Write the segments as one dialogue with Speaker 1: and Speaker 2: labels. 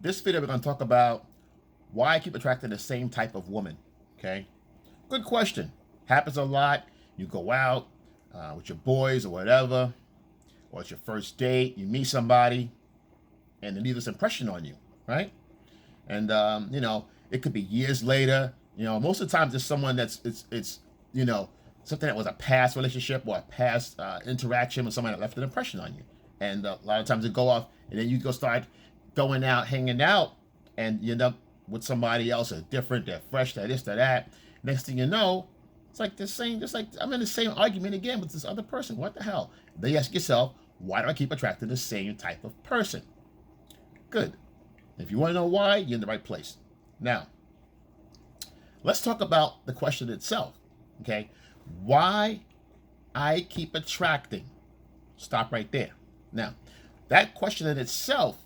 Speaker 1: This video, we're going to talk about why I keep attracting the same type of woman. Okay, good question. Happens a lot. You go out with your boys or whatever, or it's your first date. You meet somebody, and they leave this impression on you, right? And it could be years later. Most of the times it's someone that's it's something that was a past relationship or a past interaction with someone that left an impression on you. And a lot of times it go off, and then you go start going out, hanging out, and you end up with somebody else. They're different, they're fresh, they're this, they're that. Next thing you know, it's like the same, just like I'm in the same argument again with this other person. What the hell? Then you ask yourself, why do I keep attracting the same type of person? Good. If you want to know why, you're in the right place. Now, let's talk about the question itself. Okay, why I keep attracting. Stop right there. Now, that question in itself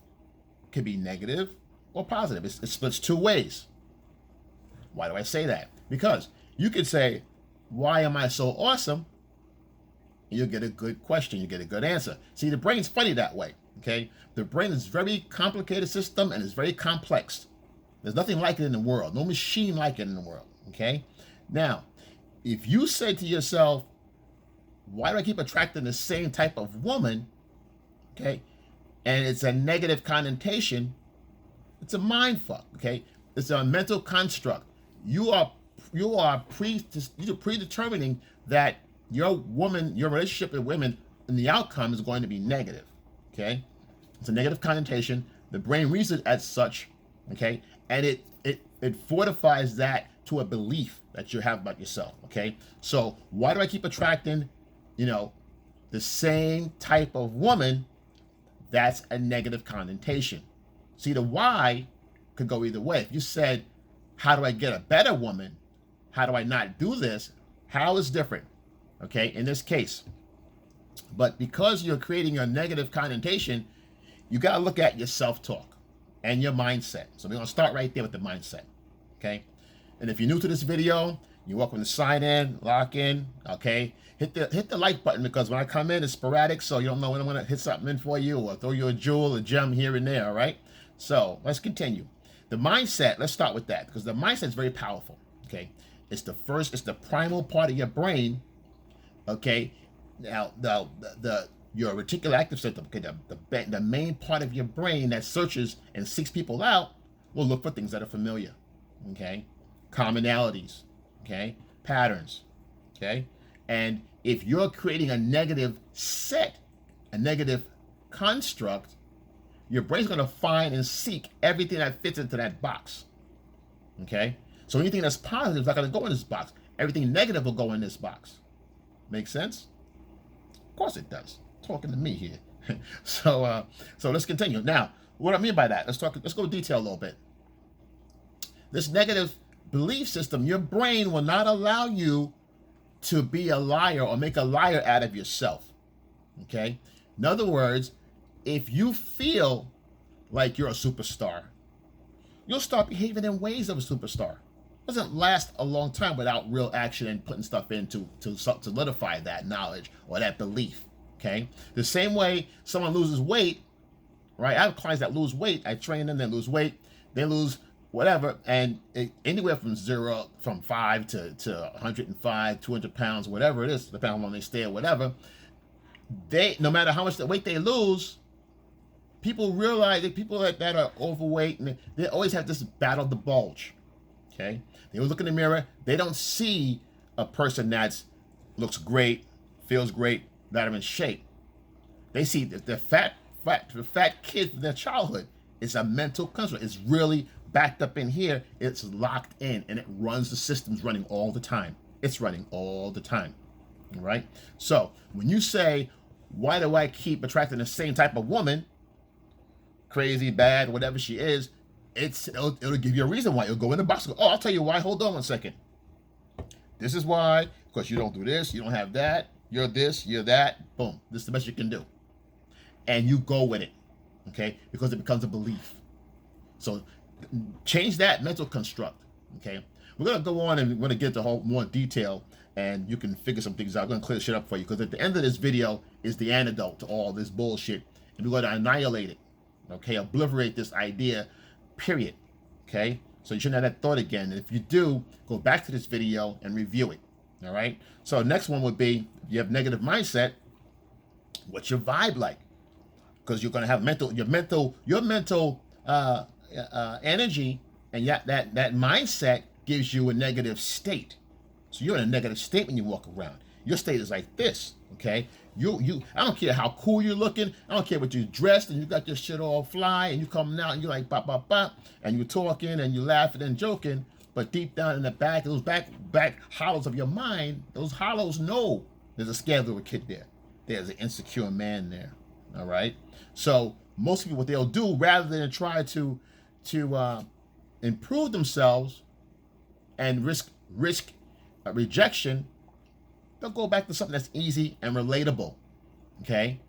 Speaker 1: could be negative or positive. It splits two ways. Why do I say that? Because you could say, why am I so awesome? You'll get a good question. You get a good answer. See, the brain's funny that way. Okay, the brain is a very complicated system and it's very complex. There's nothing like it in the world. No machine like it in the world. Okay, now, if you say to yourself, why do I keep attracting the same type of woman? Okay, and it's a negative connotation. It's a mind fuck. Okay, it's a mental construct. You're predetermining that your relationship with women, and the outcome is going to be negative. Okay, it's a negative connotation. The brain reads it as such. Okay, and it fortifies that to a belief that you have about yourself. Okay, so why do I keep attracting, the same type of woman? That's a negative connotation. See, the why could go either way. If you said, how do I get a better woman? How do I not do this? How is different, okay, in this case. But because you're creating a negative connotation, you got to look at your self-talk and your mindset. So we're going to start right there with the mindset, okay? And if you're new to this video, you're welcome to sign in, lock in, okay? Hit the like button, because when I come in, it's sporadic, so you don't know when I'm going to hit something in for you or throw you a jewel, a gem here and there, all right? So let's continue. The mindset, let's start with that, because the mindset is very powerful, okay? It's the primal part of your brain, okay? Now, your reticular active system, okay, the main part of your brain that searches and seeks people out, will look for things that are familiar, okay? Commonalities, okay? Patterns, okay? And if you're creating a negative set, a negative construct, your brain's going to find and seek everything that fits into that box, okay? So anything that's positive is not going to go in this box. Everything negative will go in this box. Make sense? Of course it does. Talking to me here. So let's continue. Now, what I mean by that, let's go detail a little bit. This negative belief system, your brain will not allow you to be a liar or make a liar out of yourself. Okay? In other words, if you feel like you're a superstar, you'll start behaving in ways of a superstar. It doesn't last a long time without real action and putting stuff in to solidify that knowledge or that belief. Okay? The same way someone loses weight, right? I have clients that lose weight. I train them, they lose weight, they lose whatever, and anywhere from 5 to 105, 200 pounds, whatever it is, depending on how long they stay or whatever, no matter how much the weight they lose, people realize that people that are overweight, and they always have this battle the bulge. Okay, they look in the mirror, they don't see a person that looks great, feels great, that are in shape. They see the fat kid from their childhood. It's a mental construct. It's really backed up in here. It's locked in, and it runs the system's running all the time. It's running all the time. All right. So when you say, why do I keep attracting the same type of woman, crazy, bad, whatever she is, it'll give you a reason why. It'll go in the box. Oh, I'll tell you why. Hold on one second. This is why. Because you don't do this, you don't have that, you're this, you're that. Boom. This is the best you can do. And you go with it. Okay? Because it becomes a belief. So change that mental construct. Okay? We're going to go on and we're going to get into more detail, and you can figure some things out. I'm going to clear shit up for you, because at the end of this video is the antidote to all this bullshit, and we're going to annihilate it. Okay? Obliterate this idea period. Okay? So you shouldn't have that thought again. And if you do, go back to this video and review it. All right? So next one would be, if you have negative mindset, what's your vibe like? Because you're going to have your mental energy, and that mindset gives you a negative state. So you're in a negative state when you walk around. Your state is like this, okay? I don't care how cool you're looking. I don't care what you're dressed and you got your shit all fly and you coming out and you're like bop bop bop and you're talking and you're laughing and joking, but deep down in the back, those back hollows of your mind, those hollows know there's a scared little kid there. There's an insecure man there. All right. So most people, what they'll do, rather than try to improve themselves and risk rejection, they'll go back to something that's easy and relatable. Okay,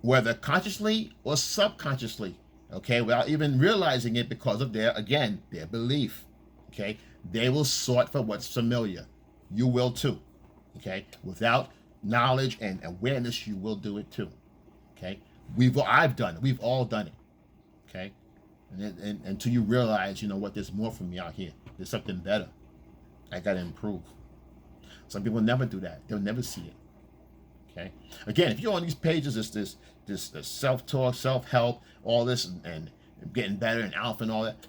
Speaker 1: whether consciously or subconsciously. Okay, without even realizing it, because of their belief. Okay, they will sort for what's familiar. You will too. Okay, without knowledge and awareness, you will do it too. Okay, I've done it. We've all done it. Okay, and until you realize, what, there's more for me out here. There's something better. I gotta improve. Some people never do that. They'll never see it. Okay. Again, if you're on these pages, this self-talk, self-help, all this, and getting better and alpha and all that,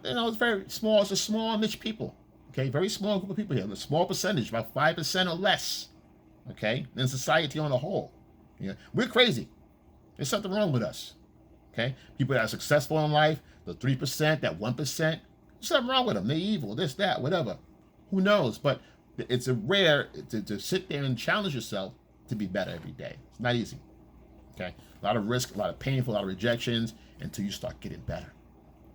Speaker 1: it's very small. It's a small niche people. Okay, very small group of people here. A small percentage, about 5% or less. Okay, in society on the whole. We're crazy. There's something wrong with us. Okay, people that are successful in life, the 3%, that 1%, there's something wrong with them. They're evil. This, that, whatever. Who knows? But it's a rare to sit there and challenge yourself to be better every day. It's not easy. Okay, a lot of risk, a lot of painful, a lot of rejections until you start getting better.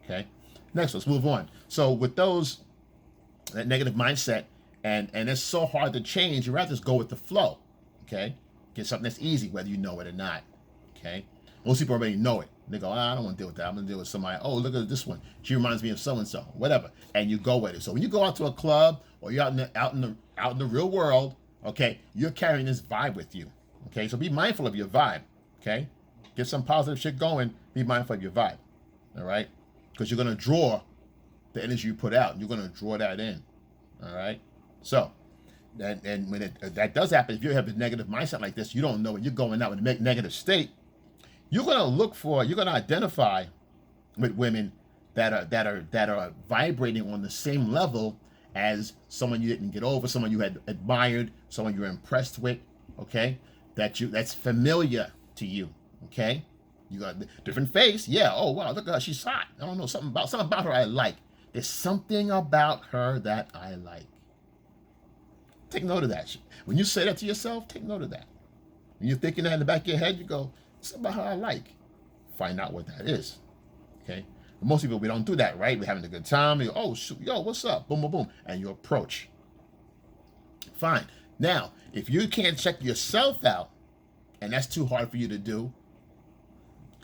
Speaker 1: Okay, next, let's move on. So with that negative mindset, and it's so hard to change, you'd rather just go with the flow. Okay, get something that's easy, whether you know it or not. Okay, most people already know it. They go, I don't want to deal with that. I'm going to deal with somebody. Oh, look at this one. She reminds me of so-and-so, whatever. And you go with it. So when you go out to a club or you're out in the real world, okay, you're carrying this vibe with you. Okay, so be mindful of your vibe. Okay, get some positive shit going. Be mindful of your vibe. All right, because you're going to draw the energy you put out. You're going to draw that in. All right, so and when that does happen, if you have a negative mindset like this, you don't know when you're going out with a negative state. You're going to identify with women that are vibrating on the same level as someone you didn't get over, someone you had admired, someone you're impressed with, okay? That's familiar to you, okay? You got a different face, yeah. Oh wow, look at her, she's hot. I don't know, something about her I like. There's something about her that I like. Take note of that. When you say that to yourself, take note of that. When you're thinking that in the back of your head, you go, something about how I like. Find out what that is. Okay? But most people, we don't do that, right? We're having a good time. You go, oh, shoot, yo, what's up? Boom, boom, boom. And you approach. Fine. Now, if you can't check yourself out, and that's too hard for you to do,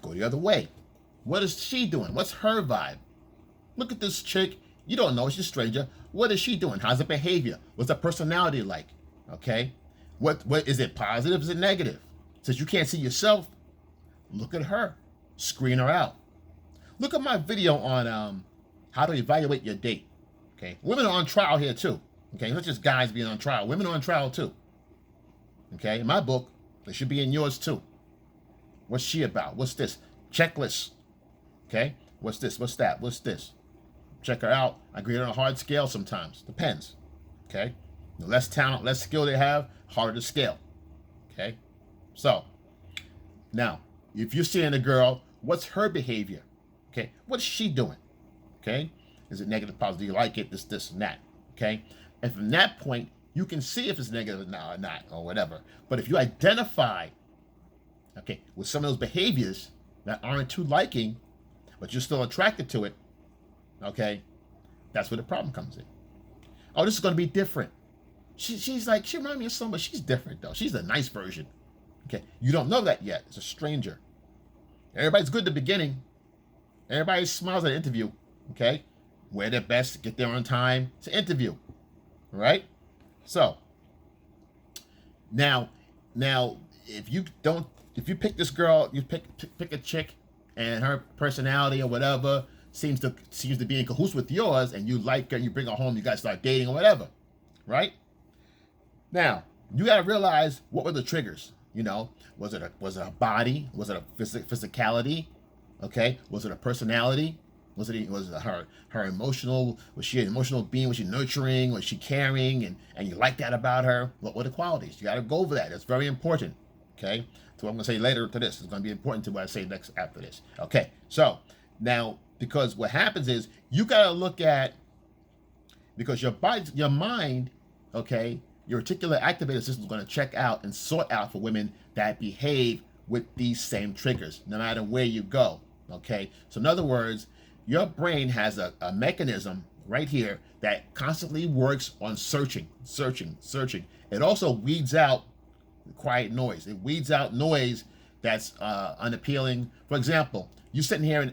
Speaker 1: go the other way. What is she doing? What's her vibe? Look at this chick. You don't know. She's a stranger. What is she doing? How's her behavior? What's her personality like? Okay? What is it positive? Is it negative? Since you can't see yourself, look at her. Screen her out. Look at my video on how to evaluate your date. Okay, women are on trial here too. Okay, not just guys being on trial. Women are on trial too. Okay, in my book, they should be in yours too. What's she about? What's this? Checklist. Okay, what's this? What's that? What's this? Check her out. I grade her on a hard scale sometimes. Depends. Okay, the less talent, less skill they have, harder to scale. Okay, so now, if you're seeing a girl, what's her behavior? Okay, what's she doing? Okay, is it negative, positive? Do you like it? This, and that. Okay, and from that point, you can see if it's negative or not, or whatever. But if you identify, okay, with some of those behaviors that aren't too liking, but you're still attracted to it, okay, that's where the problem comes in. Oh, this is going to be different. She reminds me of someone, but she's different though. She's a nice version. Okay, you don't know that yet. It's a stranger. Everybody's good at the beginning. Everybody smiles at an interview. Okay, wear their best, get there on time. It's an interview, all right? So now, if you pick this girl, you pick a chick, and her personality or whatever seems to be in cahoots with yours, and you like her, and you bring her home, you guys start dating or whatever, right? Now, you got to realize, what were the triggers? You know, was it a body? Was it a physicality? Okay, was it a personality? Was it her emotional? Was she an emotional being? Was she nurturing? Was she caring? And you like that about her? What were the qualities? You got to go over that. It's very important. Okay, so I'm going to say later to this. It's going to be important to what I say next after this. Okay, so now, because what happens is you got to look at, because your body, your mind, okay, your reticular activator system is going to check out and sort out for women that behave with these same triggers, no matter where you go. Okay, so in other words, your brain has a mechanism right here that constantly works on searching. It also weeds out quiet noise. It weeds out noise that's unappealing. For example, you sitting here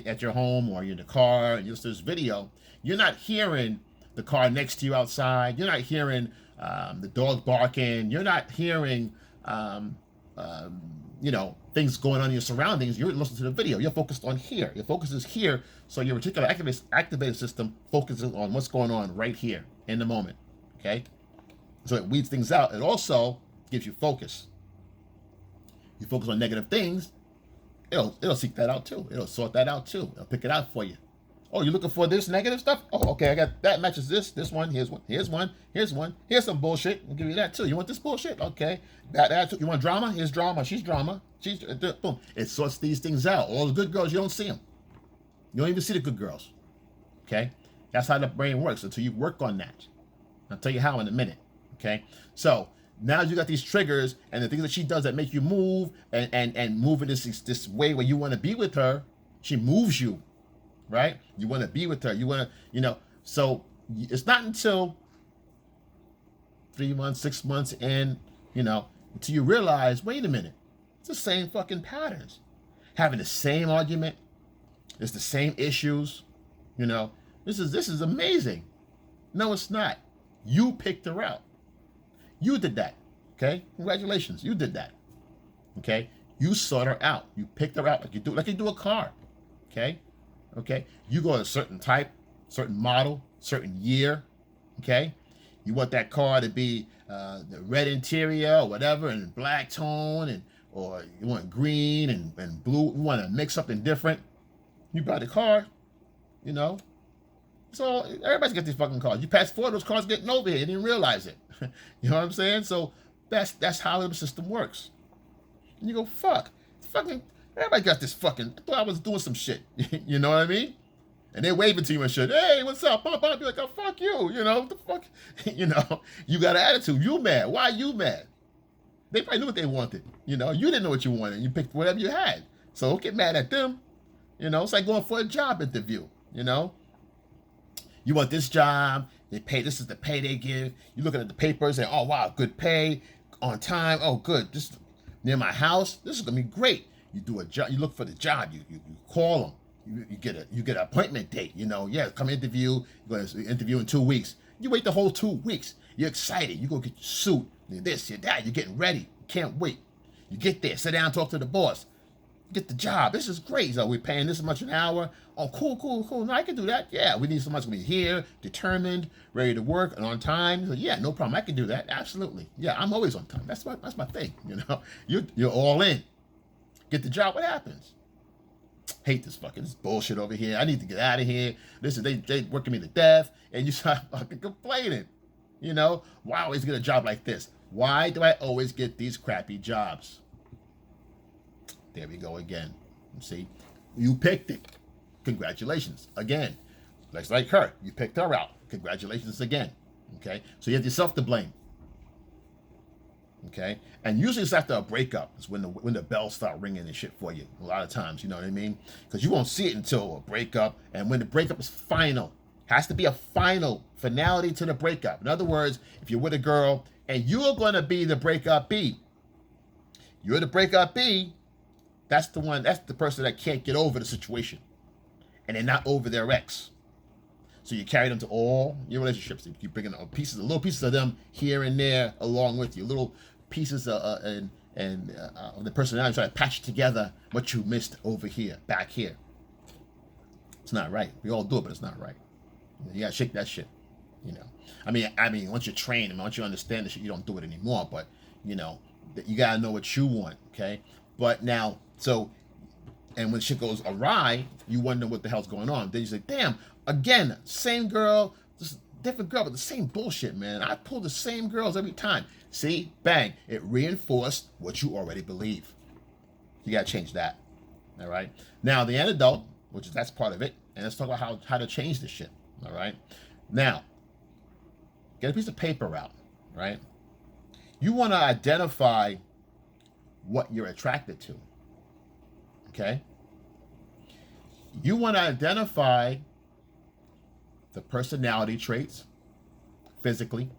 Speaker 1: at your home, or you're in the car and you listen to this video, you're not hearing the car next to you outside. You're not hearing the dog barking. You're not hearing things going on in your surroundings. You're listening to the video. You're focused on here. Your focus is here. So your reticular activated system focuses on what's going on right here in the moment. Okay? So it weeds things out. It also gives you focus. You focus on negative things, it'll seek that out too. It'll sort that out too. It'll pick it out for you. Oh, you're looking for this negative stuff? Oh, okay, I got that matches this one. Here's one. Here's some bullshit. I'll give you that too. You want this bullshit? Okay. That you want drama? Here's drama. She's drama. She's boom. It sorts these things out. All the good girls, you don't see them. You don't even see the good girls. Okay? That's how the brain works until you work on that. I'll tell you how in a minute. Okay? So now you got these triggers and the things that she does that make you move and move in this way where you want to be with her. She moves you. Right? You want to be with her. You want to, so it's not until 3 months, 6 months in, until you realize, wait a minute, it's the same fucking patterns. Having the same argument, it's the same issues, this is amazing. No, it's not. You picked her out. You did that. Okay? Congratulations. You did that. Okay? You sought her out. You picked her out like you do a car. Okay? Okay, you go a certain type, certain model, certain year. Okay, you want that car to be the red interior or whatever, and black tone, or you want green and blue. You want to mix something different. You buy the car, So everybody's got these fucking cars. You pass 4 of those cars getting over here. You didn't realize it. You know what I'm saying? So that's how the system works. And you go, fuck, fucking. Everybody got this fucking, I thought I was doing some shit. You know what I mean? And they're waving to you and shit. Hey, what's up? Blah, blah. Be like, oh, fuck you. What the fuck? You got an attitude. You mad. Why you mad? They probably knew what they wanted. You didn't know what you wanted. You picked whatever you had. So don't get mad at them. It's like going for a job interview. You want this job. They pay. This is the pay they give. You looking at the papers and, oh, wow, good pay. On time. Oh, good. This is near my house. This is going to be great. You do a job. You look for the job. You call them. You get an appointment date. Come interview. You're going to interview in 2 weeks. You wait the whole 2 weeks. You're excited. You go get your suit. You're this, you're that. You're getting ready. You can't wait. You get there. Sit down. Talk to the boss. Get the job. This is great. So we're paying this much an hour. Oh, cool. No, I can do that. Yeah, we need someone to be here, determined, ready to work, and on time. So, yeah, no problem. I can do that. Absolutely. Yeah, I'm always on time. That's my thing. You're all in. Get the job. What happens? Hate this bullshit over here. I need to get out of here. Listen, they working me to death, and you start fucking complaining. Why I always get a job like this? Why do I always get these crappy jobs? There we go again. See, you picked it. Congratulations again. Looks like her. You picked her out. Congratulations again. Okay, so you have yourself to blame. Okay, and usually it's after a breakup. It's when the bells start ringing and shit for you. A lot of times, you know what I mean? Because you won't see it until a breakup, and when the breakup is final, has to be a finality to the breakup. In other words, if you're with a girl and you're going to be the breakup B, you're the breakup B. That's the person that can't get over the situation, and they're not over their ex. So you carry them to all your relationships. You keep bringing little pieces of them here and there along with you, little pieces and the personality, try to patch together what you missed over here, back here. It's not right. We all do it, but it's not right. You gotta shake that shit. You know, I mean, once you're trained, once you understand the shit, you don't do it anymore. But you know, you gotta know what you want, okay? But now, so, and when shit goes awry, you wonder what the hell's going on. Then you say, damn, again, same girl, just different girl, but the same bullshit, man. I pull the same girls every time. See, bang, it reinforced what you already believe. You gotta change that. All right. Now the antidote, which is that's part of it, and let's talk about how to change this shit. All right. Now, get a piece of paper out. Right. You want to identify what you're attracted to. Okay. You want to identify the personality traits, physically,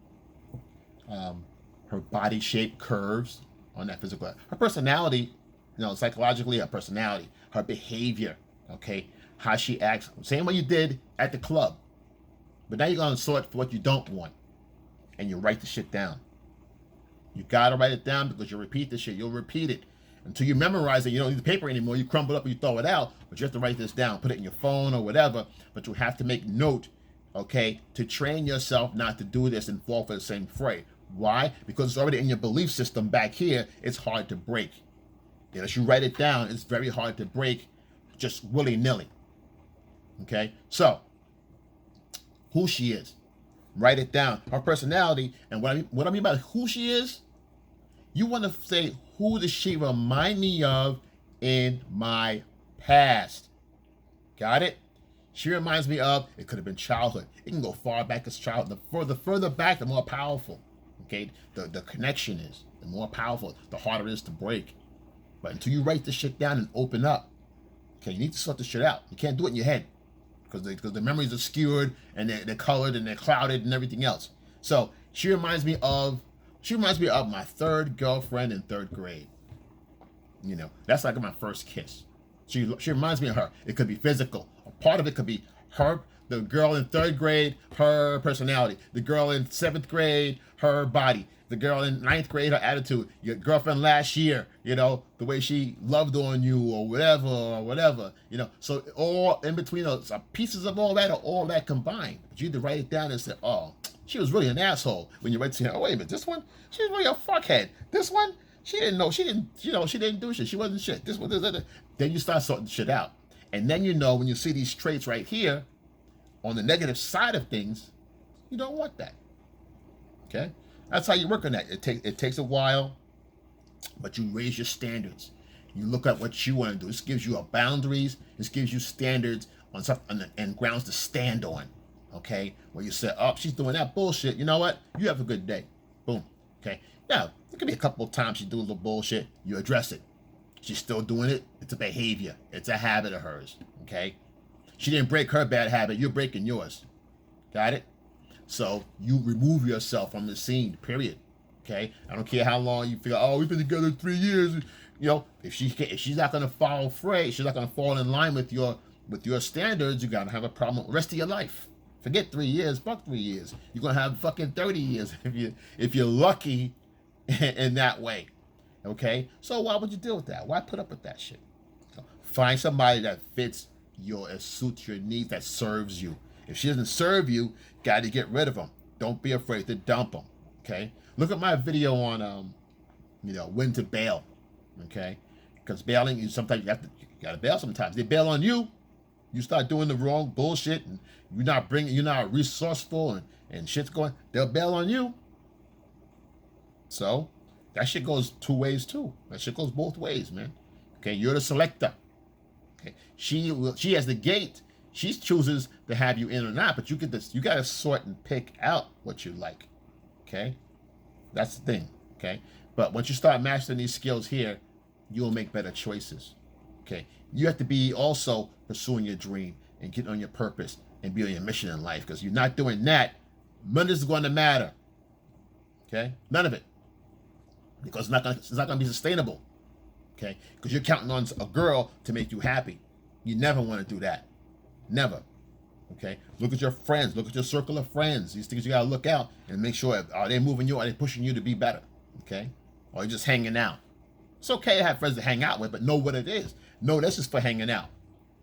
Speaker 1: her body shape, curves on that physical. Her personality, psychologically, her personality, her behavior, okay, how she acts, same way you did at the club. But now you're going to sort for what you don't want, and you write the shit down. You got to write it down because you repeat the shit. You'll repeat it until you memorize it. You don't need the paper anymore. You crumble it up and you throw it out, but you have to write this down, put it in your phone or whatever, but you have to make note, okay, to train yourself not to do this and fall for the same fray. Why? Because it's already in your belief system back here. It's hard to break. Unless you write it down, it's very hard to break just willy-nilly. Okay? So, who she is. Write it down. Her personality. And what I mean by who she is, you want to say, who does she remind me of in my past? Got it? She reminds me of, it could have been childhood. It can go far back as childhood. The further back, the more powerful. Okay? The connection is. The more powerful, the harder it is to break. But until you write this shit down and open up, okay, you need to sort this shit out. You can't do it in your head because the memories are skewed and they're colored and they're clouded and everything else. So she reminds me of my third girlfriend in third grade. That's like my first kiss. She reminds me of her. It could be physical. A part of it could be her, the girl in third grade, her personality. The girl in seventh grade, her body. The girl in ninth grade, her attitude. Your girlfriend last year, the way she loved on you or whatever. So all in between those pieces of all that combined. But you need to write it down and say, oh, she was really an asshole. When you write to her, oh, wait a minute, this one, she was really a fuckhead. This one, she didn't know, she didn't do shit. She wasn't shit. This one, this. Then you start sorting shit out. And then when you see these traits right here, on the negative side of things, you don't want that. Okay? That's how you work on that. It takes a while, but you raise your standards. You look at what you want to do. This gives you boundaries. This gives you standards on something and grounds to stand on. Okay? Where you say, oh, she's doing that bullshit. You know what? You have a good day. Boom. Okay? Now, there could be a couple of times she do a little bullshit. You address it. She's still doing it. It's a behavior. It's a habit of hers. Okay? She didn't break her bad habit. You're breaking yours. Got it? So you remove yourself from the scene, period. Okay? I don't care how long you feel, oh, we've been together 3 years. If she's not gonna follow fray, she's not gonna fall in line with your standards, you're gonna have a problem the rest of your life. Forget 3 years, fuck 3 years. You're gonna have fucking 30 years if you're lucky in that way. Okay? So why would you deal with that? Why put up with that shit? Find somebody that suits your needs, that serves you. If she doesn't serve you, got to get rid of them. Don't be afraid to dump them. Okay? Look at my video on, when to bail. Okay? Because bailing, sometimes you got to bail sometimes. They bail on you. You start doing the wrong bullshit, and you're not resourceful, and shit's going. They'll bail on you. So that shit goes 2 ways too. That shit goes both ways, man. Okay? You're the selector. Okay? She has the gate. She chooses to have you in or not, but you got to sort and pick out what you like. Okay? That's the thing. Okay? But once you start mastering these skills here, you'll make better choices. Okay? You have to be also pursuing your dream and getting on your purpose and be on your mission in life, because you're not doing that, none of this is going to matter. Okay? None of it. Because it's not going to be sustainable. Okay? Because you're counting on a girl to make you happy. You never want to do that. Never. Okay? Look at your friends. Look at your circle of friends. These things you got to look out and make sure, are they moving you? Are they pushing you to be better? Okay? Or are you just hanging out? It's okay to have friends to hang out with, but know what it is. No, this is for hanging out,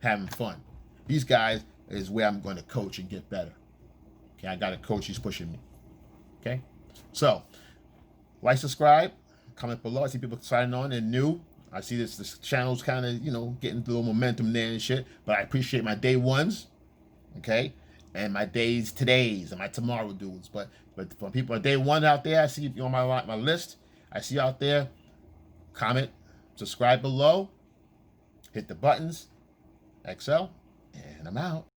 Speaker 1: having fun. These guys is where I'm going to coach and get better. Okay, I got a coach, he's pushing me. Okay, so like, subscribe, comment below. I see people signing on and new. I see this channel's kind of, getting a little momentum there and shit. But I appreciate my day ones, okay, and my todays and my tomorrow dudes. But for people on day one out there, I see you on my list. I see you out there. Comment, subscribe below, hit the buttons, XL, and I'm out.